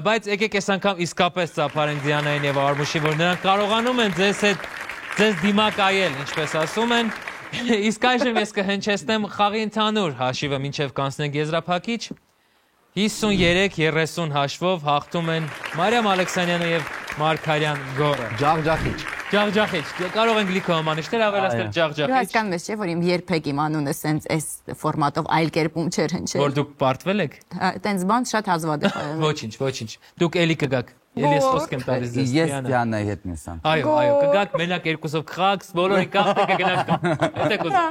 բայց եկեք այս անգամ իսկապես ծափարենք Դիանային եւ Արմուշի, որ նրանք կարողանում են ձեզ հետ ձեզ դիմակայել, ինչպես ասում են, իսկ այժմ ես կհնչեցնեմ խաղի ընդհանուր հաշիվը մինչև կանցնենք եզրափակիչ, 53-30 հաշվով հաղթում են Մարիամ Ալեքսանյանը եւ Մարգարյան Գորը։ Ջաղջախիչ։ Ջաղջախիչ, կարող ենք լիքը հոմանիշներ ավելացնել ջաղջախիչ։ Հասկանում ես, չէ՞, որ իմ երբեք իմ անունը սենց այս ֆորմատով այլ կերպում չէր հնչել։ Որ դուք պարտվել եք։ Տենց բան շատ հազվադեպ է։ Ոչինչ։ Դուք էլի կգաք։ Էլի ես խոսք եմ տալիս ձեզ։ Ես Դիանայի հետ նիսամ։ Այո, կգաք մենակ երկուսով խաղաք, բոլորի կապը կգնաք։ Հետեք ուզում։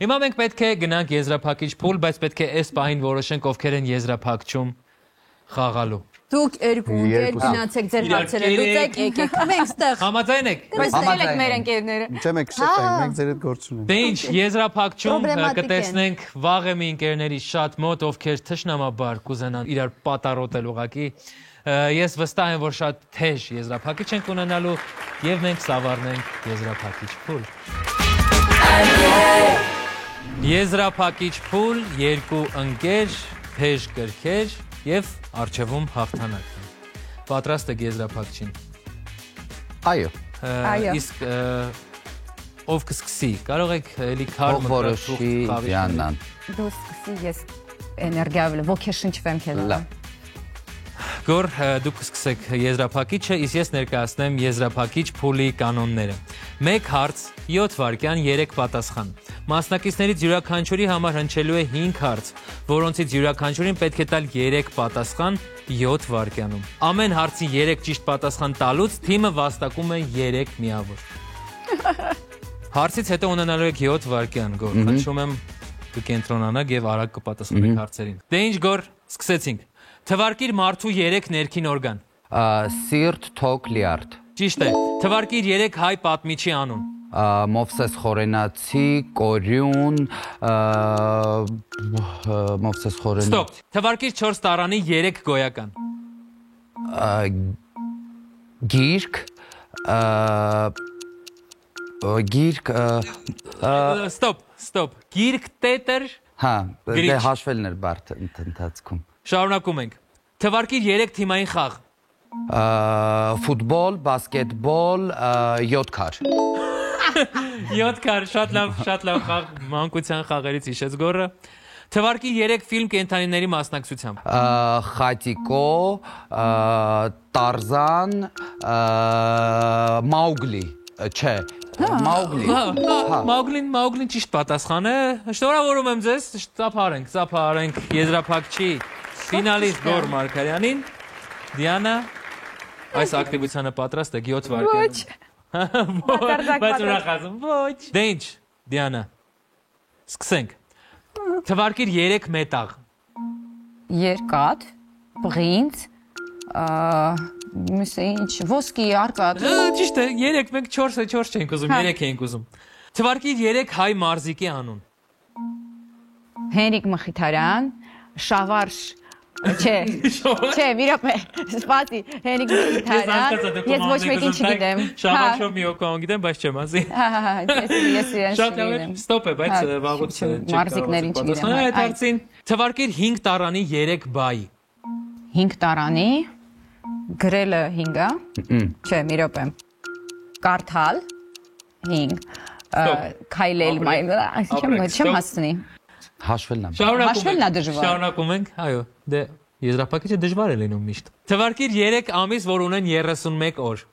Հիմա մենք պետք է գնանք եզրափակիչ փուլ, բայց պետք է այս պահին որոշենք ովքեր են եզրափակչում խաղալու։ Դուք երկու գնացեք ձեր հարցերը լուծեք, եկեք։ Մենք ստեղ։ Համաձայն եք։ Տեսնել եք մեր ընկերները։ Չէ, մենք շփվենք, մենք ձեր հետ գործ ունենք։ Դե ինչ, եզրափակչում Պրոբլեմատիկ են։ կտեսնենք վաղեմի ընկերների շատ մոտ, ովքեր թշնամաբար կուզենան իրար պատառոտել ուղակի։ Ես վստահ եմ, որ շատ թեժ եզրափակիչ ենք ունենալու եւ մենք սավառնենք եզրափակիչ փուլ։ Եզրափակիչ փուլ, երկու ընկեր, թեժ կրքեր եւ արժևում հաղթանակն։ Պատրաստ եք եզրափակչին։ Այո։ Իսկ ով կսկսի, կարող եք էլի քար Որոշի Դիանան։ Դու սկսի, ես էներգիա ոգեշնչվեմ քեզ։ Գոր, դուք սկսեք եզրափակիչը, իսկ ես ներկայացնեմ եզրափակիչ փուլի կանոնները։ 1 հարց, 7 վայրկյան, 3 պատասխան։ Մասնակիցներից յուրաքանչյուրի համար հնչելու է 5 հարց, որոնցից յուրաքանչյուրին պետք է տալ 3 պատասխան 7 վայրկյանում։ Ամեն հարցի 3 ճիշտ պատասխան տալուց թիմը վաստակում է 3 միավոր։ Հարցից հետո ունենալու եք 7 վայրկյան, Գոր, խնդրում եմ կկենտրոնանաք եւ արագ կպատասխանեք հարցերին։ Դե ինչ, Գոր, սկսեցինք։ Թվարկիր մարդու 3 ներքին օրգան։ Սիրտ, թոք, լիարդ։ Ճիշտ է։ Թվարկիր 3 հայ պատմիչի անուն։ Մովսես Խորենացի, Կորյուն, Մովսես Խորենացի։ Ստոպ։ Թվարկիր 4 տարանի 3 գոյական։ Գիրք, Ստոպ։ Գիրք, տետր։ հա, Գրիչ։ դե հաշվելն էր բարդ ընթացքում։ Շարունակում ենք։ Թվարկիր 3 թիմային խաղ։ Ֆուտբոլ, բասկետբոլ, 7 քար։ 7 քար, շատ լավ խաղ, մանկության խաղերից հիշեց Գորը։ Թվարկիր 3 ֆիլմ կենդանիների մասնակցությամբ։ Խատիկո, Տարզան, Մաուգլի, չէ, Մաուգլի։ Մաուգլին ճիշտ պատասխան է։ Շնորհավորում եմ ձեզ, ծափարենք եզրափակչի ֆինալիստ Գոր Մարգարյանին։ Դիանա, այս ակտիվությանը պատրաստ եք 7 վայրկյան։ Բայց ուրախացում, ոչ։ Դե ինչ, Դիանա, սկսենք։ Թվարկիր 3 մետաղ։ Երկաթ, բղինձ, մյուսը ինչ, ոսկի, արկադ։ Ճիշտ է, 3, մենք 4 չենք ուզում, 3 ենք ուզում։ Թվարկիր 3 հայ մարզիկի անուն։ Հենրիկ Մխիթարյան, Շավարժ, չէ, մի րոպե, սպասի, Հենրիկ Մխիթարյան, ես ոչ մեկին չգիտեմ։ Շավարժով մի օկան գիտեմ, բայց չեմ ասի։ Ես իրեն Շատ լավ է, ստոպ է, բայց վաղուց մարզիկներին չգիտեմ։ Այդ հարցին թվարկիր 5 տարանի 3 բայ։ 5 տարանի, գրելը 5-ը, չէ, մի րոպե։ կարդալ 5 քայլել չեմ հասցնի Հաշվելն է։ հաշվելն է դժվար Շարունակում ենք, այո, դե եզրափակիչը դժվար է լինում միշտ։ Թվարկիր 3 ամիս, որ ունեն 31 օր։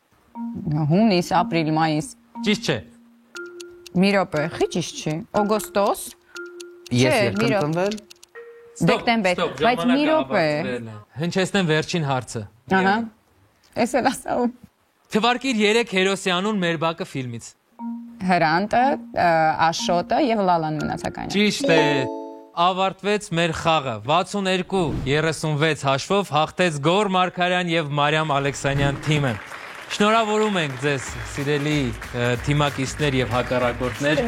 հունիս, ապրիլ, մայիս Ճիշտ չէ։ մի րոպե, խի ճիշտ չի օգոստոս Ես Չէ, եկեմ տնվել։ դեկտեմբեր, բայց մի րոպե Հնչեցնեմ վերջին հարցը։ ահա էս էլ ասում Թվարկիր 3 հերոսյանուն մեր բակը ֆիլմից։ Հրանտը, Աշոտը եւ Լալան մնացականը։ Ճիշտ է։ Ավարտվեց մեր խաղը 62-36 հաշվով հաղթեց Գոր Մարգարյան եւ Մարիամ Ալեքսանյան թիմը։ Շնորհավորում ենք ձեզ, սիրելի թիմակիցներ եւ հակառակորդներ։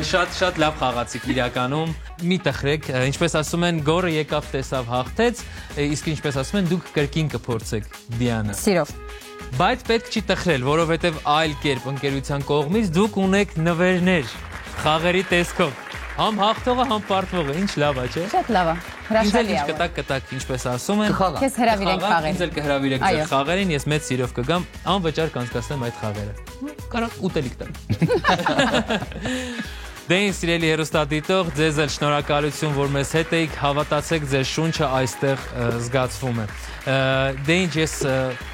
Շատ լավ խաղացիք իրականում։ Մի տխրեք, ինչպես ասում են, Գորը եկավ տեսավ հաղթեց, իսկ ինչպես ասում են, դուք կրկին կփորձեք Դիանա։ Սիրով։ Բայց պետք չի տխրել, որովհետև այլ կերպ ընկերության կողմից դուք ունեք նվերներ խաղերի տեսքով։ Համ հաղթողը, համ պարտվողը, ինչ լավ է, չէ՞։ Շատ լավ է։ Հրաշալի է։ Կտակ, ինչպես ասում են։ Քեզ հրավիրենք խաղեր։ Ինձ էլ կհրավիրեք ձեր խաղերին, ես մեծ սիրով կգամ, անվճար կանցկացնեմ այդ խաղերը։ Կարող ուտելիք տամ։ Դե ինձ սիրելի հեռուստադիտող, ձեզ էլ շնորհակալություն, որ մեզ հետ եք, հավատացեք, ձեր շունչը այստեղ զգացվում է։ Դե ինչ ես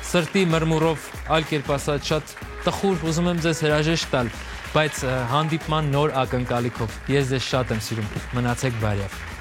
սրտի մրմուրով, այլ կերպ ասած, շատ տխուր ուզում եմ ձեզ հրաժեշտ տալ, բայց հանդիպման նոր ակնկալիքով։ Ես ձեզ շատ եմ սիրում։ Մնացեք բարյավ։